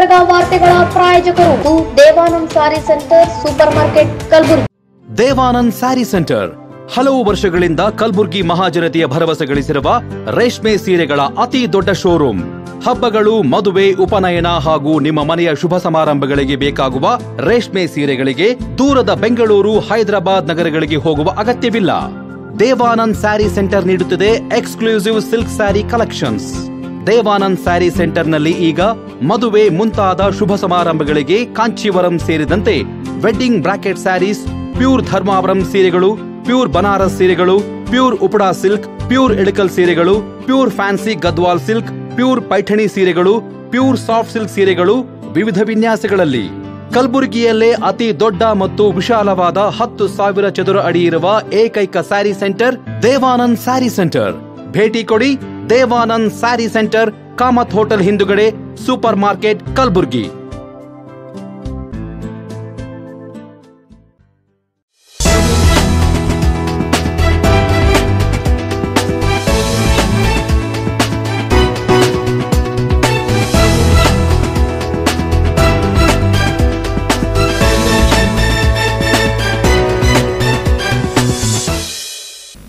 ಗುಲ್ಬರ್ಗಾ ವಾರ್ತೆಗಳ ಪ್ರಾಯೋಜಕರು Devanand sari centre super market Kalaburagi. Devanand sari centre ಹಲವು ವರ್ಷಗಳಿಂದ ಕಲಬುರ್ಗಿ ಮಹಾಜನತೆಯ ಭರವಸೆ ಗಳಿಸಿರುವ ರೇಷ್ಮೆ ಸೀರೆಗಳ ಅತಿ ದೊಡ್ಡ ಶೋರೂಮ್. ಹಬ್ಬಗಳು, ಮದುವೆ, ಉಪನಯನ ಹಾಗೂ ನಿಮ್ಮ ಮನೆಯ ಶುಭ ಸಮಾರಂಭಗಳಿಗೆ ಬೇಕಾಗುವ ರೇಷ್ಮೆ ಸೀರೆಗಳಿಗೆ ದೂರದ ಬೆಂಗಳೂರು, ಹೈದರಾಬಾದ್ ನಗರಗಳಿಗೆ ಹೋಗುವ ಅಗತ್ಯವಿಲ್ಲ. ದೇವಾನಂದ್ ಸ್ಯಾರಿ ಸೆಂಟರ್ ನೀಡುತ್ತಿದೆ exclusive silk sari collections. Devanand sari ಸೆಂಟರ್ನಲ್ಲಿ ಈಗ ಮದುವೆ ಮುಂತಾದ ಶುಭ ಸಮಾರಂಭಗಳಿಗೆ ಕಾಂಚೀವರಂ ಸೇರಿದಂತೆ wedding brocade saris, pure Dharmavaram ಸೀರೆಗಳು, ಪ್ಯೂರ್ ಬನಾರಸ್ ಸೀರೆಗಳು, pure Uppada silk, pure Ilkal ಸೀರೆಗಳು, pure fancy Gadwal silk, pure Paithani ಸೀರೆಗಳು, ಪ್ಯೂರ್ ಸಾಫ್ಟ್ ಸಿಲ್ಕ್ ಸೀರೆಗಳು ವಿವಿಧ ವಿನ್ಯಾಸಗಳಲ್ಲಿ. ಕಲಬುರಗಿಯಲ್ಲೇ ಅತಿ ದೊಡ್ಡ ಮತ್ತು ವಿಶಾಲವಾದ 10,000 ಚದುರ ಅಡಿ ಇರುವ ಏಕೈಕ ಸ್ಯಾರಿ ಸೆಂಟರ್ ದೇವಾನಂದ್ ಸ್ಯಾರಿ ಸೆಂಟರ್. ಭೇಟಿ ಕೊಡಿ. ದೇವಾನಂದ್ ಸ್ಯಾರಿ ಸೆಂಟರ್, ಕಾಮತ್ ಹೋಟೆಲ್ ಹಿಂದುಗಡೆ, ಸೂಪರ್ ಮಾರ್ಕೆಟ್, ಕಲಬುರ್ಗಿ.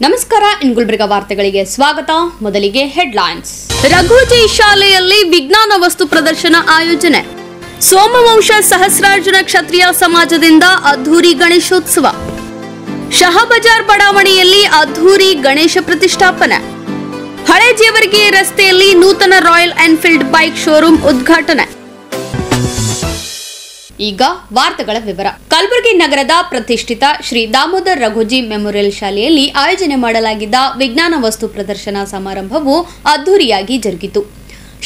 ನಮಸ್ಕಾರ. ಇನ್ ಗುಲ್ಬರ್ಗಾ ವಾರ್ತೆಗಳಿಗೆ ಸ್ವಾಗತ. ಮೊದಲಿಗೆ ಹೆಡ್ಲೈನ್ಸ್. ರಘುಜಿ ಶಾಲೆಯಲ್ಲಿ ವಿಜ್ಞಾನ ವಸ್ತು ಪ್ರದರ್ಶನ ಆಯೋಜನೆ. ಸೋಮವಂಶ ಸಹಸ್ರಾರ್ಜುನ ಕ್ಷತ್ರಿಯ ಸಮಾಜದಿಂದ ಅದ್ಧೂರಿ ಗಣೇಶೋತ್ಸವ. ಶಹಬಜಾರ್ ಬಡಾವಣೆಯಲ್ಲಿ ಅದ್ಧೂರಿ ಗಣೇಶ ಪ್ರತಿಷ್ಠಾಪನೆ. ಹಳೆ ಜೇವರ್ಗಿ ರಸ್ತೆಯಲ್ಲಿ ನೂತನ ರಾಯಲ್ ಎನ್ಫೀಲ್ಡ್ ಬೈಕ್ ಶೋರೂಮ್ ಉದ್ಘಾಟನೆ. ಈಗ ವಾರ್ತೆಗಳ ವಿವರ. ಕಲಬುರಗಿ ನಗರದ ಪ್ರತಿಷ್ಠಿತ ಶ್ರೀ ದಾಮೋದರ್ ರಘೋಜಿ ಮೆಮೋರಿಯಲ್ ಶಾಲೆಯಲ್ಲಿ ಆಯೋಜನೆ ಮಾಡಲಾಗಿದ್ದ ವಿಜ್ಞಾನ ವಸ್ತು ಪ್ರದರ್ಶನ ಸಮಾರಂಭವು ಅದ್ದೂರಿಯಾಗಿ ಜರುಗಿತು.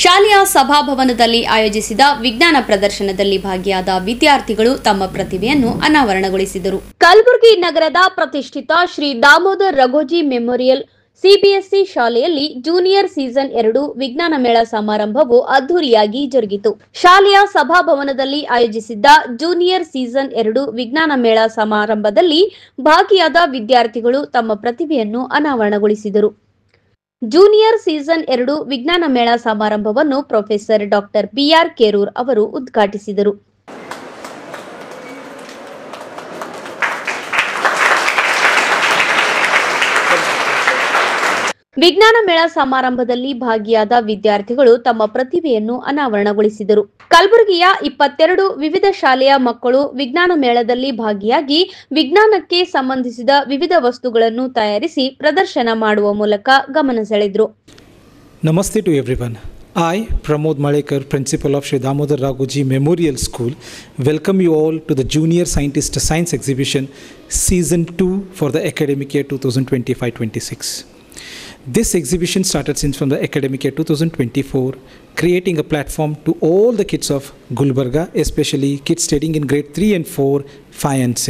ಶಾಲೆಯ ಸಭಾಭವನದಲ್ಲಿ ಆಯೋಜಿಸಿದ ವಿಜ್ಞಾನ ಪ್ರದರ್ಶನದಲ್ಲಿ ಭಾಗಿಯಾದ ವಿದ್ಯಾರ್ಥಿಗಳು ತಮ್ಮ ಪ್ರತಿಭೆಯನ್ನು ಅನಾವರಣಗೊಳಿಸಿದರು. ಕಲಬುರಗಿ ನಗರದ ಪ್ರತಿಷ್ಠಿತ ಶ್ರೀ ದಾಮೋದರ್ ರಘೋಜಿ ಮೆಮೋರಿಯಲ್ ಸಿಬಿಎಸ್ಇ ಶಾಲೆಯಲ್ಲಿ ಜೂನಿಯರ್ ಸೀಸನ್ 2 ವಿಜ್ಞಾನ ಮೇಳ ಸಮಾರಂಭವು ಅದ್ದೂರಿಯಾಗಿ ಜರುಗಿತು. ಶಾಲೆಯ ಸಭಾಭವನದಲ್ಲಿ ಆಯೋಜಿಸಿದ್ದ ಜೂನಿಯರ್ ಸೀಸನ್ 2 ವಿಜ್ಞಾನ ಮೇಳ ಸಮಾರಂಭದಲ್ಲಿ ಭಾಗಿಯಾದ ವಿದ್ಯಾರ್ಥಿಗಳು ತಮ್ಮ ಪ್ರತಿಭೆಯನ್ನು ಅನಾವರಣಗೊಳಿಸಿದರು. ಜೂನಿಯರ್ ಸೀಸನ್ 2 ವಿಜ್ಞಾನ ಮೇಳ ಸಮಾರಂಭವನ್ನು ಪ್ರೊಫೆಸರ್ ಡಾಕ್ಟರ್ ಬಿಆರ್ ಕೇರೂರ್ ಅವರು ಉದ್ಘಾಟಿಸಿದರು. ವಿಜ್ಞಾನ ಮೇಳ ಸಮಾರಂಭದಲ್ಲಿ ಭಾಗಿಯಾದ ವಿದ್ಯಾರ್ಥಿಗಳು ತಮ್ಮ ಪ್ರತಿಭೆಯನ್ನು ಅನಾವರಣಗೊಳಿಸಿದರು. ಕಲಬುರಗಿಯ 22 ವಿವಿಧ ಶಾಲೆಯ ಮಕ್ಕಳು ವಿಜ್ಞಾನ ಮೇಳದಲ್ಲಿ ಭಾಗಿಯಾಗಿ ವಿಜ್ಞಾನಕ್ಕೆ ಸಂಬಂಧಿಸಿದ ವಿವಿಧ ವಸ್ತುಗಳನ್ನು ತಯಾರಿಸಿ ಪ್ರದರ್ಶನ ಮಾಡುವ ಮೂಲಕ ಗಮನ ಸೆಳೆದರು. Namaste to everyone. I, Pramod Malekar, Principal of Sri Damodar Raghuji Memorial School, welcome you all to the Junior Scientist Science Exhibition Season 2 for the academic year 2025-26. This exhibition started since from the academic year 2024, creating a platform to all the kids of Gulbarga, especially kids studying in grade 3 and 4, 5 and 6,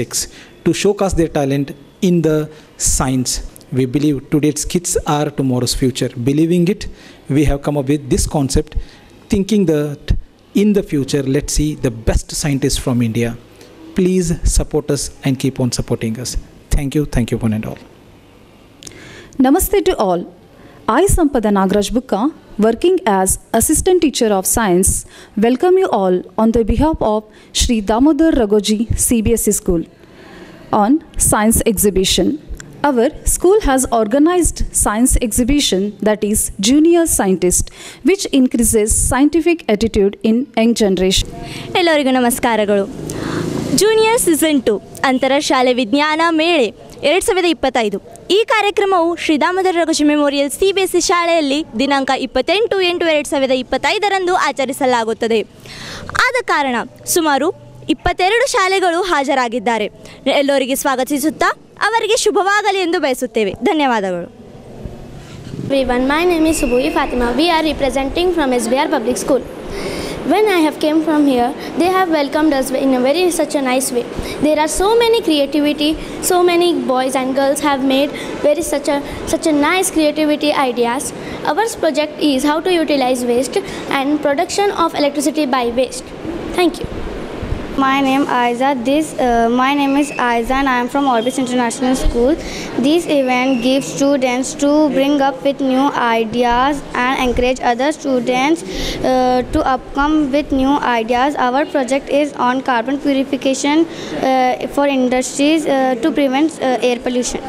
to showcase their talent in the science. We believe today's kids are tomorrow's future. Believing it, we have come up with this concept, thinking that in the future, let's see the best scientists from India. Please support us and keep on supporting us. Thank you one and all. Namaste to all. I, Sampada Nagraj Bukka, working as Assistant Teacher of Science, welcome you all on the behalf of Sri Damodar Raghoji CBSE School on Science Exhibition. Our school has organized science exhibition that is Junior Scientist, which increases scientific attitude in young generation. ಎಲ್ಲರಿಗೂ ನಮಸ್ಕಾರಗಳು. Junior season 2 ಅಂತರ ಶಾಲೆ ವಿಜ್ಞಾನ ಮೇಳೆ 2025 ಈ ಕಾರ್ಯಕ್ರಮವು Shri Damodar Raghoji memorial CBSE ಶಾಲೆಯಲ್ಲಿ ದಿನಾಂಕ 28/8/2025 ಆಚರಿಸಲಾಗುತ್ತದೆ. ಆದ ಕಾರಣ ಸುಮಾರು 22 ಶಾಲೆಗಳು ಹಾಜರಾಗಿದ್ದಾರೆ. ಎಲ್ಲರಿಗೆ ಸ್ವಾಗತಿಸುತ್ತಾ ಅವರಿಗೆ ಶುಭವಾಗಲಿ ಎಂದು ಬಯಸುತ್ತೇವೆ. ಧನ್ಯವಾದಗಳು. Everyone, my name is Subui Fatima. We are representing from SBR Public School. When I have came from here, they have welcomed us in a such a nice way. There are so many creativity, so many boys and girls have made such a nice creativity ideas. Our project is how to utilize waste and production of electricity by waste. Thank you. My name is Aiza and I am from Orbis International School. This event gives students to bring up with new ideas and encourage other students to upcome with new ideas. Our project is on carbon purification for industries to prevent air pollution.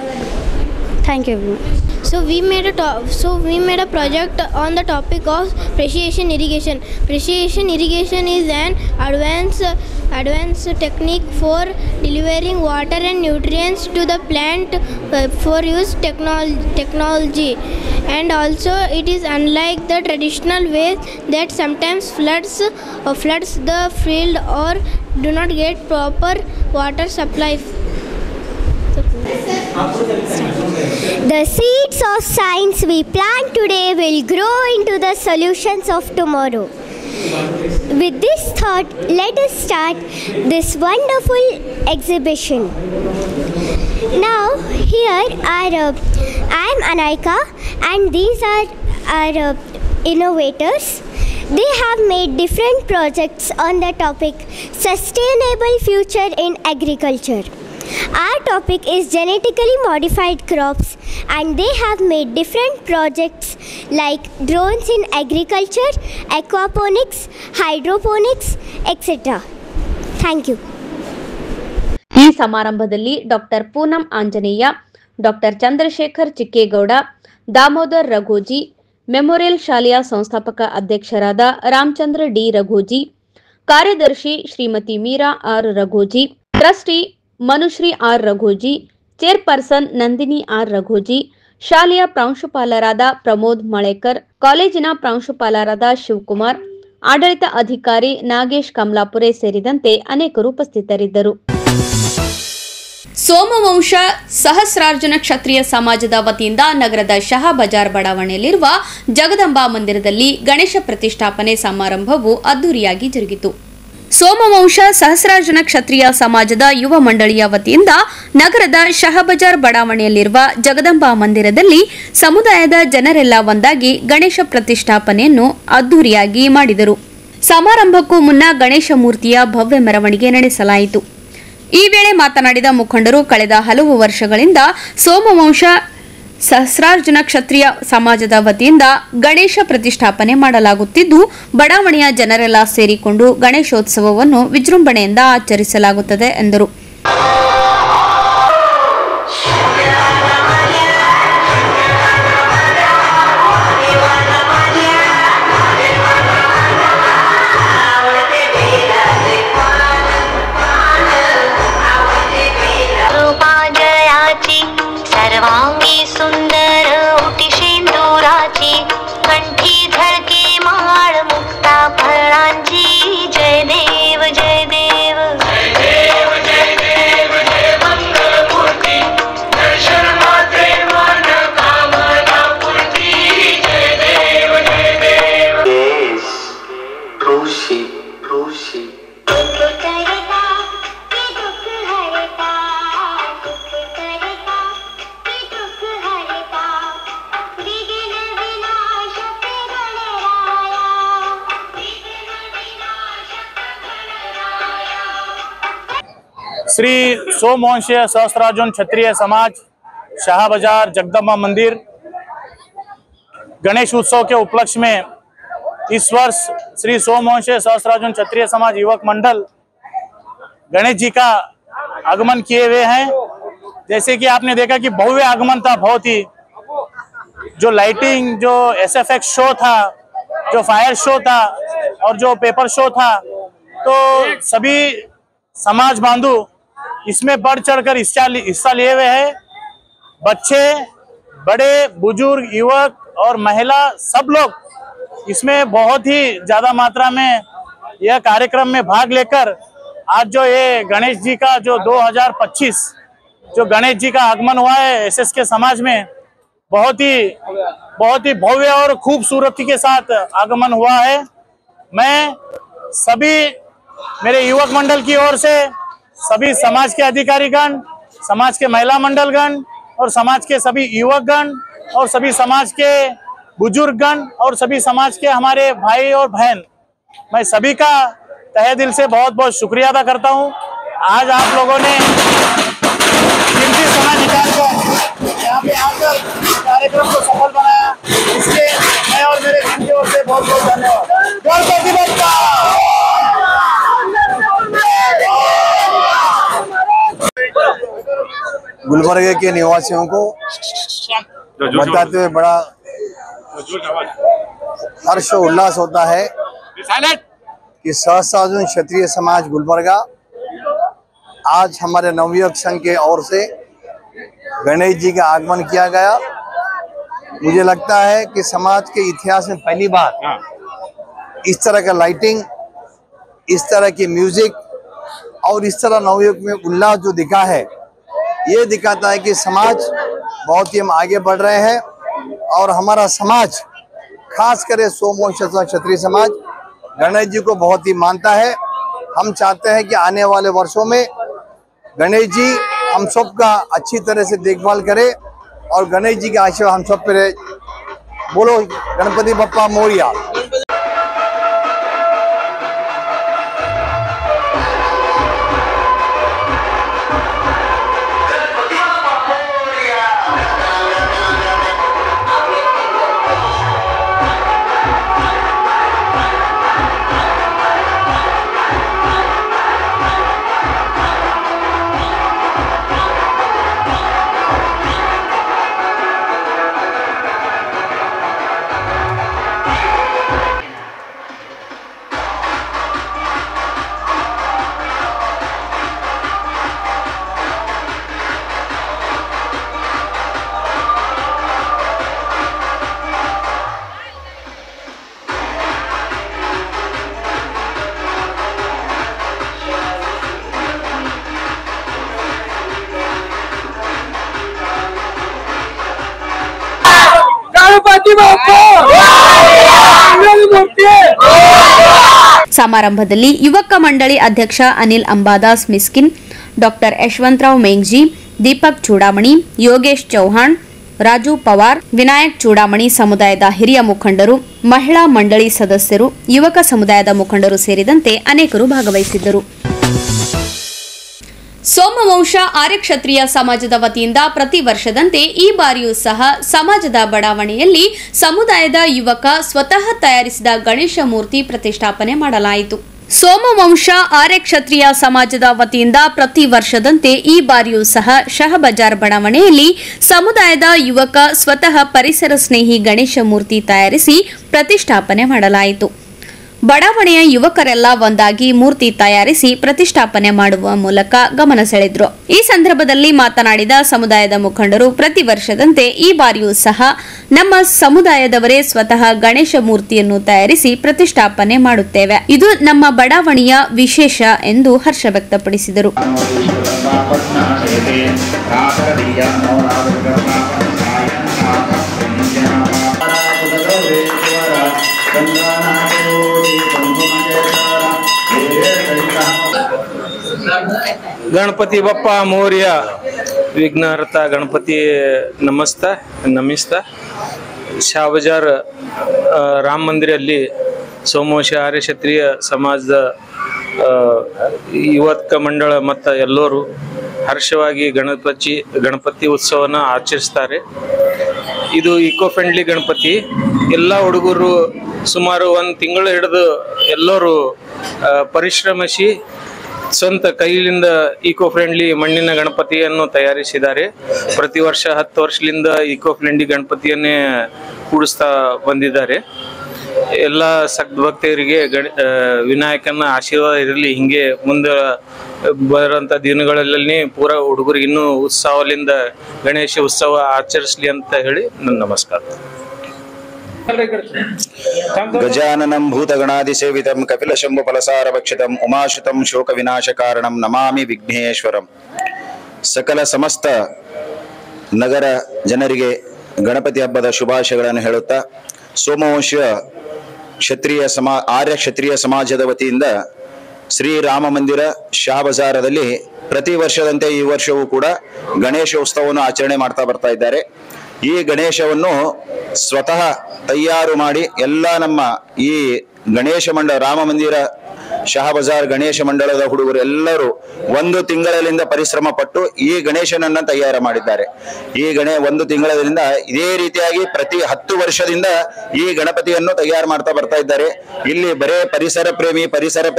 Thank you everyone. So we made a project on the topic of precision irrigation. Precision irrigation is an advanced technique for delivering water and nutrients to the plant for use technology, and also it is unlike the traditional ways that sometimes floods the field or do not get proper water supply. The seeds of science we plant today will grow into the solutions of tomorrow. With this thought, let us start this wonderful exhibition. Now, here I am Anaika, and these are our innovators. They have made different projects on the topic Sustainable Future in Agriculture. Our topic is genetically modified crops, and they have made different projects like drones in agriculture, aquaponics, hydroponics, etc. Thank you. ಈ ಸಮಾರಂಭದಲ್ಲಿ doctor Poonam Anjaneya, doctor Chandrashekhar Chikkegowda, Damodar Raghoji, memorial ಶಾಲೆಯ ಸಂಸ್ಥಾಪಕ ಅಧ್ಯಕ್ಷರಾದ Ramachandra D Raghoji, ಕಾರ್ಯದರ್ಶಿ Shrimati Meera R Raghoji, trustee Manushree R Raghoji, chairperson Nandini R Raghoji, ಶಾಲೆಯ ಪ್ರಾಂಶುಪಾಲರಾದ ಪ್ರಮೋದ್ ಮಳೇಕರ್, ಕಾಲೇಜಿನ ಪ್ರಾಂಶುಪಾಲರಾದ ಶಿವಕುಮಾರ್, ಆಡಳಿತ ಅಧಿಕಾರಿ ನಾಗೇಶ್ ಕಮಲಾಪುರೆ ಸೇರಿದಂತೆ ಅನೇಕರು ಉಪಸ್ಥಿತರಿದ್ದರು. ಸೋಮವಂಶ ಸಹಸ್ರಾರ್ಜುನ ಕ್ಷತ್ರಿಯ ಸಮಾಜದ ವತಿಯಿಂದ ನಗರದ ಶಹಾ ಬಜಾರ್ ಬಡಾವಣೆಯಲ್ಲಿರುವ ಜಗದಂಬಾ ಮಂದಿರದಲ್ಲಿ ಗಣೇಶ ಪ್ರತಿಷ್ಠಾಪನೆ ಸಮಾರಂಭವು ಅದ್ದೂರಿಯಾಗಿ ಜರುಗಿತು. ಸೋಮವಂಶ ಸಹಸ್ರಾರ್ಜುನ ಕ್ಷತ್ರಿಯ ಸಮಾಜದ ಯುವ ಮಂಡಳಿಯ ವತಿಯಿಂದ ನಗರದ ಶಹಬಜಾರ್ ಬಡಾವಣೆಯಲ್ಲಿರುವ ಜಗದಂಬಾ ಮಂದಿರದಲ್ಲಿ ಸಮುದಾಯದ ಜನರೆಲ್ಲ ಒಂದಾಗಿ ಗಣೇಶ ಪ್ರತಿಷ್ಠಾಪನೆಯನ್ನು ಅದ್ದೂರಿಯಾಗಿ ಮಾಡಿದರು. ಸಮಾರಂಭಕ್ಕೂ ಮುನ್ನ ಗಣೇಶ ಮೂರ್ತಿಯ ಭವ್ಯ ಮೆರವಣಿಗೆ ನಡೆಸಲಾಯಿತು. ಈ ವೇಳೆ ಮಾತನಾಡಿದ ಮುಖಂಡರು, ಕಳೆದ ಹಲವು ವರ್ಷಗಳಿಂದ ಸೋಮವಂಶ ಸಹಸ್ರಾರ್ಜುನ ಕ್ಷತ್ರಿಯ ಸಮಾಜದ ವತಿಯಿಂದ ಗಣೇಶ ಪ್ರತಿಷ್ಠಾಪನೆ ಮಾಡಲಾಗುತ್ತಿದ್ದು, ಬಡಾವಣೆಯ ಜನರೆಲ್ಲ ಸೇರಿಕೊಂಡು ಗಣೇಶೋತ್ಸವವನ್ನು ವಿಜೃಂಭಣೆಯಿಂದ ಆಚರಿಸಲಾಗುತ್ತದೆ ಎಂದರು. सर्वांगी सुंदर उटी शेंदुराची कंठी झळके माळ मुक्ता फळांची जय देव जय देव जय देव जय देव जय मंगल मूर्ती दर्शन मात्रे मन कामना पूर्ती जय देव जय देव ऋषी ऋषी श्री सोमवंशीय सहस्रार्जुन क्षत्रिय समाज शाह बाजार जगदम्बा मंदिर गणेश उत्सव के उपलक्ष्य में इस वर्ष श्री सोमवंशीय सहस्रार्जुन क्षत्रिय समाज युवक मंडल गणेश जी का आगमन किए हुए हैं। जैसे कि आपने देखा कि भव्य आगमन था, बहुत ही जो लाइटिंग, जो SFX शो था, जो फायर शो था और जो पेपर शो था, तो सभी समाज बांधु इसमें बढ़ चढ़कर हिस्सा लिए हुए हैं। बच्चे, बड़े, बुजुर्ग, युवक और महिला सब लोग इसमें बहुत ही ज्यादा मात्रा में यह कार्यक्रम में भाग लेकर आज जो ये गणेश जी का जो 2025 जो गणेश जी का आगमन हुआ है SS के समाज में, बहुत ही भव्य और खूबसूरती के साथ आगमन हुआ है। मैं सभी मेरे युवक मंडल की ओर से सभी समाज के अधिकारीगण, समाज के महिला मंडलगण और समाज के सभी युवकगण और सभी समाज के बुजुर्गगण और सभी समाज के हमारे भाई और बहन, मैं सभी का तहे दिल से बहुत बहुत शुक्रिया अदा करता हूँ। आज आप लोगों ने कीमती समय निकालकर यहाँ पे आकर कार्यक्रम को सफल बनाया, इसलिए मैं और मेरे टीम की ओर से बहुत बहुत धन्यवाद। गणपति बप्पा। गुलबर्गा के निवासियों को बताते हुए बड़ा हर्ष और उल्लास होता है कि सहस्रार्जुन क्षत्रिय समाज गुलबर्गा आज हमारे नवयुवक संघ के ओर से गणेश जी का आगमन किया गया। मुझे लगता है कि समाज के इतिहास में पहली बार इस तरह का लाइटिंग, इस तरह की म्यूजिक और इस तरह नवयुवक में उल्लास जो दिखा है, ये दिखाता है कि समाज बहुत ही हम आगे बढ़ रहे हैं और हमारा समाज खास करे सोमवंश क्षत्रिय समाज गणेश जी को बहुत ही मानता है। हम चाहते हैं कि आने वाले वर्षों में गणेश जी हम सब का अच्छी तरह से देखभाल करे और गणेश जी का आशीर्वाद हम सब पे रहे। बोलो गणपति बप्पा मोरिया। ಸಮಾರಂಭದಲ್ಲಿ ಯುವಕ ಮಂಡಳಿ ಅಧ್ಯಕ್ಷ ಅನಿಲ್ ಅಂಬಾದಾಸ್ ಮಿಸ್ಕಿನ್, ಡಾಕ್ಟರ್ ಯಶವಂತರಾವ್ ಮೇಂಗ್ಜಿ, ದೀಪಕ್ ಚೂಡಾಮಣಿ, ಯೋಗೇಶ್ ಚೌಹಾಣ್, ರಾಜು ಪವಾರ್, ವಿನಾಯಕ್ ಚೂಡಾಮಣಿ ಸಮುದಾಯದ ಹಿರಿಯ ಮುಖಂಡರು, ಮಹಿಳಾ ಮಂಡಳಿ ಸದಸ್ಯರು, ಯುವಕ ಸಮುದಾಯದ ಮುಖಂಡರು ಸೇರಿದಂತೆ ಅನೇಕರು ಭಾಗವಹಿಸಿದ್ದರು. ಸೋಮವಂಶ ಆರ್ಯ ಕ್ಷತ್ರಿಯ ಸಮಾಜದ ವತಿಯಿಂದ ಪ್ರತಿ ವರ್ಷದಂತೆ ಈ ಬಾರಿಯೂ ಸಹ ಸಮಾಜದ ಬಡಾವಣೆಯಲ್ಲಿ ಸಮುದಾಯದ ಯುವಕ ಸ್ವತಃ ತಯಾರಿಸಿದ ಗಣೇಶ ಮೂರ್ತಿ ಪ್ರತಿಷ್ಠಾಪನೆ ಮಾಡಲಾಯಿತು. ಸೋಮವಂಶ ಆರ್ಯ ಕ್ಷತ್ರಿಯ ಸಮಾಜದ ವತಿಯಿಂದ ಪ್ರತಿ ವರ್ಷದಂತೆ ಈ ಬಾರಿಯೂ ಸಹ ಶಹಬಜಾರ್ ಬಡಾವಣೆಯಲ್ಲಿ ಸಮುದಾಯದ ಯುವಕ ಸ್ವತಃ ಪರಿಸರ ಸ್ನೇಹಿ ಗಣೇಶ ಮೂರ್ತಿ ತಯಾರಿಸಿ ಪ್ರತಿಷ್ಠಾಪನೆ ಮಾಡಲಾಯಿತು. ಬಡಾವಣೆಯ ಯುವಕರೆಲ್ಲ ಒಂದಾಗಿ ಮೂರ್ತಿ ತಯಾರಿಸಿ ಪ್ರತಿಷ್ಠಾಪನೆ ಮಾಡುವ ಮೂಲಕ ಗಮನ ಸೆಳೆದ್ರು. ಈ ಸಂದರ್ಭದಲ್ಲಿ ಮಾತನಾಡಿದ ಸಮುದಾಯದ ಮುಖಂಡರು, ಪ್ರತಿ ವರ್ಷದಂತೆ ಈ ಬಾರಿಯೂ ಸಹ ನಮ್ಮ ಸಮುದಾಯದವರೇ ಸ್ವತಃ ಗಣೇಶ ಮೂರ್ತಿಯನ್ನು ತಯಾರಿಸಿ ಪ್ರತಿಷ್ಠಾಪನೆ ಮಾಡುತ್ತೇವೆ. ಇದು ನಮ್ಮ ಬಡಾವಣೆಯ ವಿಶೇಷ ಎಂದು ಹರ್ಷ ವ್ಯಕ್ತಪಡಿಸಿದರು. गणपति बप्पा मोर्या विघ्नहर्ता गणपति नमिस्ता शाहबಜಾರ್ ರಾಮ ಮಂದಿರಲ್ಲಿ ಸೋಮವಂಶ ಆರ್ಯ ಕ್ಷತ್ರಿಯ ಸಮಾಜದ ಯುವಕ ಮಂಡಳ ಮತ್ತು ಎಲ್ಲರೂ ಹರ್ಷವಾಗಿ ಗಣಪತಿ ಉತ್ಸವನ ಆಚರಿಸ್ತಾರೆ. ಇದು ಇಕೋ ಫ್ರೆಂಡ್ಲಿ ಗಣಪತಿ. ಎಲ್ಲ ಹುಡುಗರು ಸುಮಾರು ಒಂದು ತಿಂಗಳು ಹಿಡಿದು ಎಲ್ಲರೂ ಪರಿಶ್ರಮಿಸಿ ಸ್ವಂತ ಕೈಲಿಂದ ಇಕೋ ಫ್ರೆಂಡ್ಲಿ ಮಣ್ಣಿನ ಗಣಪತಿಯನ್ನು ತಯಾರಿಸಿದ್ದಾರೆ. ಪ್ರತಿ ವರ್ಷ 10 ವರ್ಷದಿಂದ ಇಕೋ ಫ್ರೆಂಡ್ಲಿ ಗಣಪತಿಯನ್ನೇ ಕೂಡಿಸ್ತಾ ಬಂದಿದ್ದಾರೆ. ಎಲ್ಲ ಸದ್ಭಕ್ತರಿಗೆ ವಿನಾಯಕನ ಆಶೀರ್ವಾದ ಇರಲಿ. ಹಿಂಗೆ ಮುಂದೆ ಬರೋಂಥ ದಿನಗಳಲ್ಲಿ ಪೂರ ಹುಡುಗರಿಗೆ ಇನ್ನೂ ಉತ್ಸವದಿಂದ ಗಣೇಶ ಉತ್ಸವ ಆಚರಿಸಲಿ ಅಂತ ಹೇಳಿ ನನ್ನ ನಮಸ್ಕಾರ. ಗಜಾನನಂ ಭೂತಗಣಾದಿಸೇವಿತಂ ಕಪಿಲಶಂಭು ಫಲಸಾರಭಕ್ಷಿತಂ ಉಮಾಶುತಂ ಶೋಕ ವಿನಾಶ ಕಾರಣಂ ನಮಾಮಿ ವಿಘ್ನೇಶ್ವರಂ. ಸಕಲ ಸಮಸ್ತ ನಗರ ಜನರಿಗೆ ಗಣಪತಿ ಹಬ್ಬದ ಶುಭಾಶಯಗಳನ್ನು ಹೇಳುತ್ತಾ, ಸೋಮವಂಶ ಆರ್ಯ ಕ್ಷತ್ರಿಯ ಸಮಾಜದ ವತಿಯಿಂದ ಶ್ರೀರಾಮ ಮಂದಿರ ಶಾಹಬಜಾರದಲ್ಲಿ ಪ್ರತಿ ವರ್ಷದಂತೆ ಈ ವರ್ಷವೂ ಕೂಡ ಗಣೇಶ ಉತ್ಸವವನ್ನು ಆಚರಣೆ ಮಾಡ್ತಾ ಬರ್ತಾ ಇದ್ದಾರೆ. ಈ ಗಣೇಶವನ್ನು ಸ್ವತಃ ತಯಾರು ಮಾಡಿ ಎಲ್ಲ ನಮ್ಮ ಈ ಗಣೇಶ ರಾಮ ಮಂದಿರ ಶಹಬಜಾರ್ ಗಣೇಶ ಮಂಡಳದ ಹುಡುಗರು ಎಲ್ಲರೂ 1 ತಿಂಗಳಿಂದ ಪರಿಶ್ರಮ ಪಟ್ಟು ಈ ಗಣೇಶನನ್ನ ತಯಾರು ಮಾಡಿದ್ದಾರೆ. ಈ 1 ತಿಂಗಳಿಂದ ಇದೇ ರೀತಿಯಾಗಿ ಪ್ರತಿ 10 ವರ್ಷದಿಂದ ಈ ಗಣಪತಿಯನ್ನು ತಯಾರು ಮಾಡ್ತಾ ಬರ್ತಾ ಇದ್ದಾರೆ. ಇಲ್ಲಿ ಬರೇ ಪರಿಸರ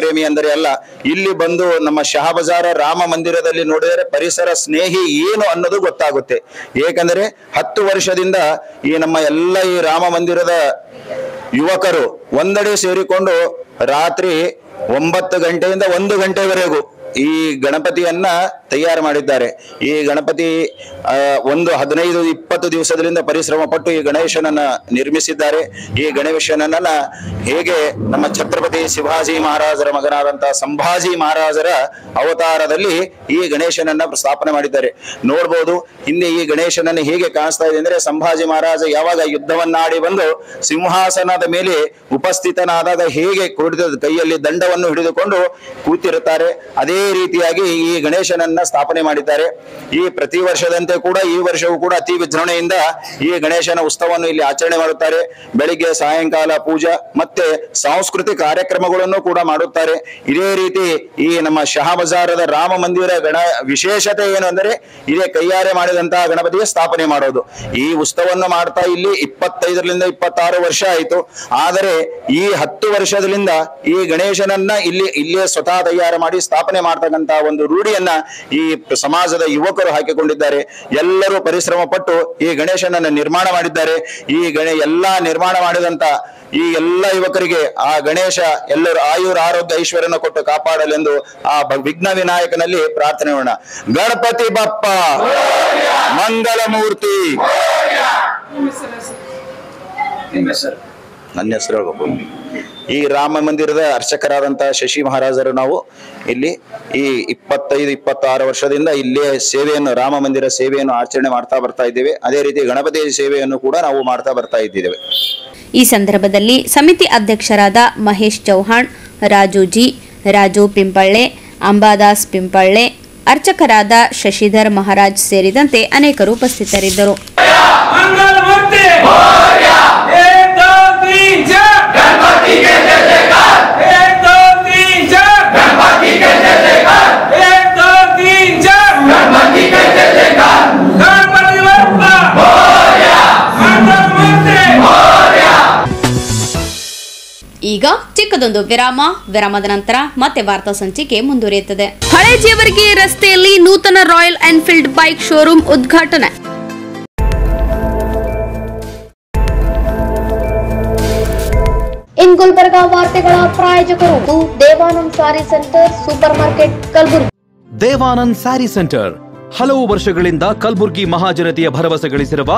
ಪ್ರೇಮಿ ಅಂದರೆ ಅಲ್ಲ, ಇಲ್ಲಿ ಬಂದು ನಮ್ಮ ಶಹಬಜಾರ ರಾಮ ಮಂದಿರದಲ್ಲಿ ನೋಡಿದರೆ ಪರಿಸರ ಸ್ನೇಹಿ ಏನು ಅನ್ನೋದು ಗೊತ್ತಾಗುತ್ತೆ. ಏಕೆಂದರೆ 10 ವರ್ಷದಿಂದ ಈ ನಮ್ಮ ಎಲ್ಲ ಈ ರಾಮ ಮಂದಿರದ ಯುವಕರು ಒಂದೆಡೆ ಸೇರಿಕೊಂಡು ರಾತ್ರಿ 9 ಗಂಟೆಯಿಂದ 1 ಗಂಟೆವರೆಗೂ ಈ ಗಣಪತಿಯನ್ನ ತಯಾರು ಮಾಡಿದ್ದಾರೆ. ಈ ಗಣಪತಿ 15-20 ದಿವಸದಿಂದ ಪರಿಶ್ರಮ ಪಟ್ಟು ಈ ಗಣೇಶನನ್ನ ನಿರ್ಮಿಸಿದ್ದಾರೆ. ಈ ಗಣೇಶನನ್ನ ಹೇಗೆ ನಮ್ಮ ಛತ್ರಪತಿ ಶಿವಾಜಿ ಮಹಾರಾಜರ ಮಗನಾದಂತಹ ಸಂಭಾಜಿ ಮಹಾರಾಜರ ಅವತಾರದಲ್ಲಿ ಈ ಗಣೇಶನನ್ನ ಸ್ಥಾಪನೆ ಮಾಡಿದ್ದಾರೆ. ನೋಡ್ಬೋದು ಹಿಂದೆ ಈ ಗಣೇಶನನ್ನು ಹೇಗೆ ಕಾಣಿಸ್ತಾ ಇದೆ ಅಂದ್ರೆ, ಸಂಭಾಜಿ ಮಹಾರಾಜ ಯಾವಾಗ ಯುದ್ಧವನ್ನಾಡಿ ಬಂದು ಸಿಂಹಾಸನದ ಮೇಲೆ ಉಪಸ್ಥಿತನಾದಾಗ ಹೇಗೆ ಕೈಯಲ್ಲಿ ದಂಡವನ್ನು ಹಿಡಿದುಕೊಂಡು ಕೂತಿರುತ್ತಾರೆ, ಅದೇ ರೀತಿಯಾಗಿ ಈ ಗಣೇಶನನ್ನ ಸ್ಥಾಪನೆ ಮಾಡಿದ್ದಾರೆ. ಈ ಪ್ರತಿ ವರ್ಷದಂತೆ ಕೂಡ ಈ ವರ್ಷವೂ ಕೂಡ ಅತಿ ವಿಜೃಂಭಣೆಯಿಂದ ಈ ಗಣೇಶನ ಉತ್ಸವವನ್ನು ಇಲ್ಲಿ ಆಚರಣೆ ಮಾಡುತ್ತಾರೆ. ಬೆಳಿಗ್ಗೆ ಸಾಯಂಕಾಲ ಪೂಜಾ ಮತ್ತೆ ಸಾಂಸ್ಕೃತಿಕ ಕಾರ್ಯಕ್ರಮಗಳನ್ನು ಕೂಡ ಮಾಡುತ್ತಾರೆ. ಇದೇ ರೀತಿ ಈ ನಮ್ಮ ಶಹಬಜಾರದ ರಾಮ ಮಂದಿರ ವಿಶೇಷತೆ ಏನು ಅಂದರೆ, ಇದೇ ಕೈಯಾರೆ ಮಾಡಿದಂತಹ ಗಣಪತಿಗೆ ಸ್ಥಾಪನೆ ಮಾಡೋದು. ಈ ಉತ್ಸವವನ್ನು ಮಾಡ್ತಾ ಇಲ್ಲಿ 25-26 ವರ್ಷ ಆಯಿತು. ಆದರೆ ಈ 10 ವರ್ಷದಿಂದ ಈ ಗಣೇಶನನ್ನ ಇಲ್ಲಿಯೇ ಸ್ವತಃ ತಯಾರು ಮಾಡಿ ಸ್ಥಾಪನೆ ಮಾಡ್ತಕ್ಕಂತ ಒಂದು ರೂಢಿಯನ್ನ ಈ ಸಮಾಜದ ಯುವಕರು ಹಾಕಿಕೊಂಡಿದ್ದಾರೆ. ಎಲ್ಲರೂ ಪರಿಶ್ರಮ ಪಟ್ಟು ಈ ಗಣೇಶನನ್ನ ನಿರ್ಮಾಣ ಮಾಡಿದ್ದಾರೆ. ಈ ಎಲ್ಲಾ ನಿರ್ಮಾಣ ಮಾಡಿದಂತ ಈ ಎಲ್ಲ ಯುವಕರಿಗೆ ಆ ಗಣೇಶ ಎಲ್ಲರೂ ಆಯುರ್ ಆರೋಗ್ಯ ಐಶ್ವರ್ಯನ ಕೊಟ್ಟು ಕಾಪಾಡಲೆಂದು ಆ ವಿಘ್ನ ವಿನಾಯಕನಲ್ಲಿ ಪ್ರಾರ್ಥನೆ ಮಾಡೋಣ. ಗಣಪತಿ ಬಪ್ಪ ಮಂಗಲ ಮೂರ್ತಿ. ನನ್ನ ಹೆಸರು ಈ ರಾಮ ಮಂದಿರದ ಅರ್ಚಕರಾದಂತಹ ಶಶಿ ಮಹಾರಾಜರು. ನಾವು ಇಲ್ಲಿ ಈ 25-26 ವರ್ಷದಿಂದ ಇಲ್ಲೇ ಸೇವೆಯನ್ನು, ರಾಮ ಮಂದಿರ ಸೇವೆಯನ್ನು ಆಚರಣೆ ಮಾಡ್ತಾ ಬರ್ತಾ ಇದ್ದೇವೆ. ಅದೇ ರೀತಿ ಗಣಪತಿ ಸೇವೆಯನ್ನು ಕೂಡ ನಾವು ಮಾಡ್ತಾ ಬರ್ತಾ ಇದ್ದೇವೆ. ಈ ಸಂದರ್ಭದಲ್ಲಿ ಸಮಿತಿ ಅಧ್ಯಕ್ಷರಾದ ಮಹೇಶ್ ಚೌಹಾಣ್, ರಾಜು ಪಿಂಪಳ್ಳೆ, ಅಂಬಾದಾಸ್ ಪಿಂಪಳ್ಳೆ, ಅರ್ಚಕರಾದ ಶಶಿಧರ್ ಮಹಾರಾಜ್ ಸೇರಿದಂತೆ ಅನೇಕರು ಉಪಸ್ಥಿತರಿದ್ದರು. ಈಗ ಚಿಕ್ಕದೊಂದು ವಿರಾಮದ ನಂತರ ಮತ್ತೆ ವಾರ್ತಾ ಸಂಚಿಕೆ ಮುಂದುವರಿಯುತ್ತದೆ. ಹಳೆ ಜೇವರ್ಗಿ ರಸ್ತೆಯಲ್ಲಿ ನೂತನ ರಾಯಲ್ ಎನ್ಫೀಲ್ಡ್ ಬೈಕ್ ಶೋರೂಮ್ ಉದ್ಘಾಟನೆ. ಇನ್ ಗುಲ್ಬರ್ಗಾ ವಾರ್ತೆಗಳ ಪ್ರಾಯೋಜಕರು Devanand sari centre super market Kalaburagi. Devanand sari centre ಹಲವು ವರ್ಷಗಳಿಂದ ಕಲಬುರ್ಗಿ ಮಹಾಜನತೆಯ ಭರವಸೆ ಗಳಿಸಿರುವ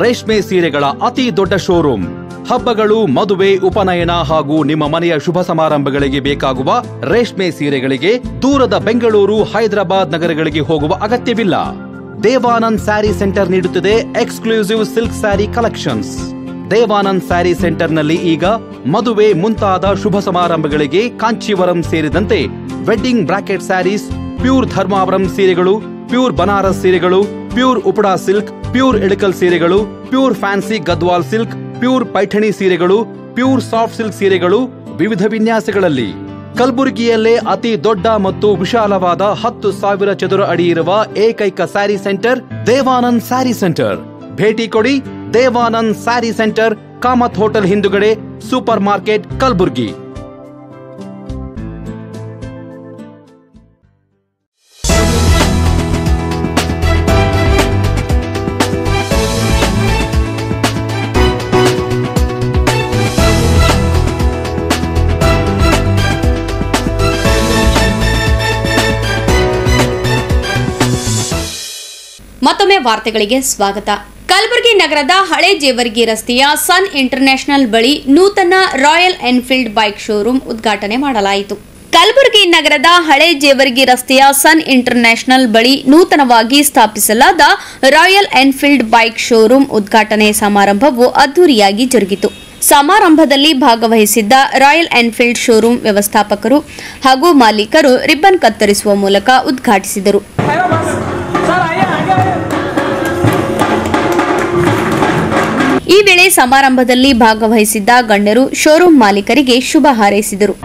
ರೇಷ್ಮೆ ಸೀರೆಗಳ ಅತಿ ದೊಡ್ಡ ಶೋರೂಮ್. ಹಬ್ಬಗಳು, ಮದುವೆ, ಉಪನಯನ ಹಾಗೂ ನಿಮ್ಮ ಮನೆಯ ಶುಭ ಸಮಾರಂಭಗಳಿಗೆ ಬೇಕಾಗುವ ರೇಷ್ಮೆ ಸೀರೆಗಳಿಗೆ ದೂರದ ಬೆಂಗಳೂರು, ಹೈದರಾಬಾದ್ ನಗರಗಳಿಗೆ ಹೋಗುವ ಅಗತ್ಯವಿಲ್ಲ. ದೇವಾನಂದ್ ಸ್ಯಾರಿ ಸೆಂಟರ್ ನೀಡುತ್ತಿದೆ exclusive silk sari collections. Devanand sari ಸೆಂಟರ್ನಲ್ಲಿ ಈಗ ಮದುವೆ ಮುಂತಾದ ಶುಭ ಸಮಾರಂಭಗಳಿಗೆ ಕಾಂಚೀವರಂ ಸೇರಿದಂತೆ wedding brocade saris, pure Dharmavaram ಸೀರೆಗಳು, ಪ್ಯೂರ್ ಬನಾರಸ್ ಸೀರೆಗಳು, pure Uppada silk, pure Ilkal ಸೀರೆಗಳು, pure fancy Gadwal silk, pure Paithani ಸೀರೆಗಳು, ಪ್ಯೂರ್ ಸಾಫ್ಟ್ ಸಿಲ್ಕ್ ಸೀರೆಗಳು ವಿವಿಧ ವಿನ್ಯಾಸಗಳಲ್ಲಿ. ಕಲಬುರಗಿಯಲ್ಲೇ ಅತಿ ದೊಡ್ಡ ಮತ್ತು ವಿಶಾಲವಾದ 10,000 ಚದುರ ಅಡಿ ಇರುವ ಏಕೈಕ ಸ್ಯಾರಿ ಸೆಂಟರ್ ದೇವಾನಂದ್ ಸ್ಯಾರಿ ಸೆಂಟರ್. ಭೇಟಿ ಕೊಡಿ. ದೇವಾನಂದ್ ಸ್ಯಾರಿ ಸೆಂಟರ್, ಕಾಮತ್ ಹೋಟೆಲ್ ಹಿಂದುಗಡೆ, ಸೂಪರ್ ಮಾರ್ಕೆಟ್, ಕಲಬುರಗಿ. ಮತ್ತೊಮ್ಮೆ ವಾರ್ತೆಗಳಿಗೆ ಸ್ವಾಗತ. ಕಲಬುರಗಿ ನಗರದ ಹಳೆ ಜೇವರ್ಗಿ ರಸ್ತೆಯ ಸನ್ ಇಂಟರ್ನ್ಯಾಷನಲ್ ಬಳಿ ನೂತನ ರಾಯಲ್ ಎನ್ಫೀಲ್ಡ್ ಬೈಕ್ ಶೋರೂಮ್ ಉದ್ಘಾಟನೆ ಮಾಡಲಾಯಿತು. ಕಲಬುರಗಿ ನಗರದ ಹಳೆ ಜೇವರ್ಗಿ ರಸ್ತೆಯ ಸನ್ ಇಂಟರ್ನ್ಯಾಷನಲ್ ಬಳಿ ನೂತನವಾಗಿ ಸ್ಥಾಪಿಸಲಾದ ರಾಯಲ್ ಎನ್ಫೀಲ್ಡ್ ಬೈಕ್ ಶೋರೂಮ್ ಉದ್ಘಾಟನೆ ಸಮಾರಂಭವು ಅದ್ದೂರಿಯಾಗಿ ಜರುಗಿತು. ಸಮಾರಂಭದಲ್ಲಿ ಭಾಗವಹಿಸಿದ್ದ ರಾಯಲ್ ಎನ್ಫೀಲ್ಡ್ ಶೋರೂಮ್ ವ್ಯವಸ್ಥಾಪಕರು ಹಾಗೂ ಮಾಲೀಕರು ರಿಬ್ಬನ್ ಕತ್ತರಿಸುವ ಮೂಲಕ ಉದ್ಘಾಟಿಸಿದರು. ಈ ವೇಳೆ ಸಮಾರಂಭದಲ್ಲಿ ಭಾಗವಹಿಸಿದ್ದ ಗಣ್ಯರು ಶೋರೂಮ್ ಮಾಲೀಕರಿಗೆ ಶುಭ ಹಾರೈಸಿದರು.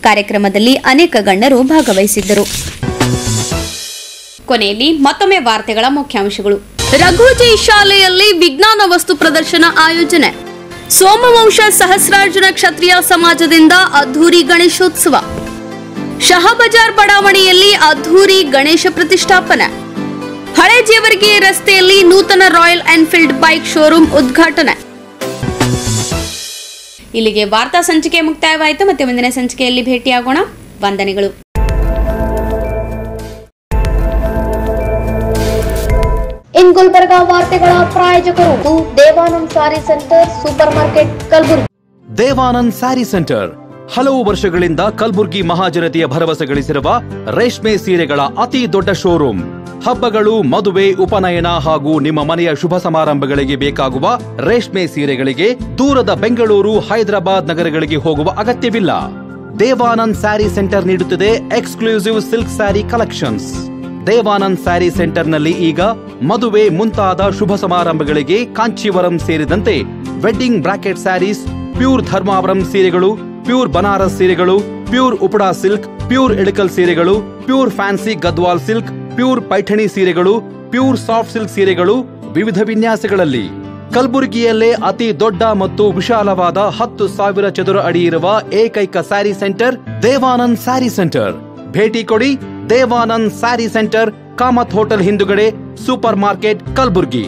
ಕಾರ್ಯಕ್ರಮದಲ್ಲಿ ಅನೇಕ ಗಣ್ಯರು ಭಾಗವಹಿಸಿದ್ದರು. ಕೊನೆಯಲ್ಲಿ ಮತ್ತೊಮ್ಮೆ ವಾರ್ತೆಗಳ ಮುಖ್ಯಾಂಶಗಳು. ರಘುಜಿ ಶಾಲೆಯಲ್ಲಿ ವಿಜ್ಞಾನ ವಸ್ತು ಪ್ರದರ್ಶನ ಆಯೋಜನೆ. ಸೋಮವಂಶ ಸಹಸ್ರಾರ್ಜುನ ಕ್ಷತ್ರಿಯ ಸಮಾಜದಿಂದ ಅದ್ಧೂರಿ ಗಣೇಶೋತ್ಸವ. ಶಹಬಜಾರ್ ಬಡಾವಣೆಯಲ್ಲಿ ಅದ್ಧೂರಿ ಗಣೇಶ ಪ್ರತಿಷ್ಠಾಪನೆ. ಹಳೆ ಜೇವರ್ಗಿ ರಸ್ತೆಯಲ್ಲಿ ನೂತನ ರಾಯಲ್ ಎನ್ಫೀಲ್ಡ್ ಬೈಕ್ ಶೋರೂಮ್ ಉದ್ಘಾಟನೆ. ಇಲ್ಲಿಗೆ ವಾರ್ತಾ ಸಂಚಿಕೆ ಮುಕ್ತಾಯವಾಯಿತು. ಮತ್ತೆ ಮುಂದಿನ ಸಂಚಿಕೆಯಲ್ಲಿ ಭೇಟಿಯಾಗೋಣ. ವಂದನೆಗಳು. ಇನ್ ಗುಲ್ಬರ್ಗಾ ವಾರ್ತೆಗಳ ಪ್ರಾಯೋಜಕರು Devanand sari centre super market Kalaburagi. Devanand sari centre ಹಲವು ವರ್ಷಗಳಿಂದ ಕಲಬುರ್ಗಿ ಮಹಾಜನತೆಯ ಭರವಸೆ ಗಳಿಸಿರುವ ರೇಷ್ಮೆ ಸೀರೆಗಳ ಅತಿ ದೊಡ್ಡ ಶೋರೂಮ್. ಹಬ್ಬಗಳು, ಮದುವೆ, ಉಪನಯನ ಹಾಗೂ ನಿಮ್ಮ ಮನೆಯ ಶುಭ ಸಮಾರಂಭಗಳಿಗೆ ಬೇಕಾಗುವ ರೇಷ್ಮೆ ಸೀರೆಗಳಿಗೆ ದೂರದ ಬೆಂಗಳೂರು, ಹೈದರಾಬಾದ್ ನಗರಗಳಿಗೆ ಹೋಗುವ ಅಗತ್ಯವಿಲ್ಲ. ದೇವಾನಂದ್ ಸ್ಯಾರಿ ಸೆಂಟರ್ ನೀಡುತ್ತಿದೆ exclusive silk sari collections. Devanand sari ಸೆಂಟರ್ನಲ್ಲಿ ಈಗ ಮದುವೆ ಮುಂತಾದ ಶುಭ ಸಮಾರಂಭಗಳಿಗೆ ಕಾಂಚೀವರಂ ಸೇರಿದಂತೆ wedding brocade saris, pure Dharmavaram ಸೀರೆಗಳು, ಪ್ಯೂರ್ ಬನಾರಸ್ ಸೀರೆಗಳು, pure Uppada silk, pure Ilkal ಸೀರೆಗಳು, pure fancy Gadwal silk, pure Paithani ಸೀರೆಗಳು, ಪ್ಯೂರ್ ಸಾಫ್ಟ್ ಸಿಲ್ಕ್ ಸೀರೆಗಳು ವಿವಿಧ ವಿನ್ಯಾಸಗಳಲ್ಲಿ. ಕಲಬುರಗಿಯಲ್ಲೇ ಅತಿ ದೊಡ್ಡ ಮತ್ತು ವಿಶಾಲವಾದ 10,000 ಚದುರ ಅಡಿ ಇರುವ ಏಕೈಕ ಸ್ಯಾರಿ ಸೆಂಟರ್ ದೇವಾನಂದ್ ಸ್ಯಾರಿ ಸೆಂಟರ್. ಭೇಟಿ ಕೊಡಿ. ದೇವಾನಂದ್ ಸ್ಯಾರಿ ಸೆಂಟರ್, ಕಾಮತ್ ಹೋಟೆಲ್ ಹಿಂದುಗಡೆ, ಸೂಪರ್ ಮಾರ್ಕೆಟ್, ಕಲಬುರ್ಗಿ.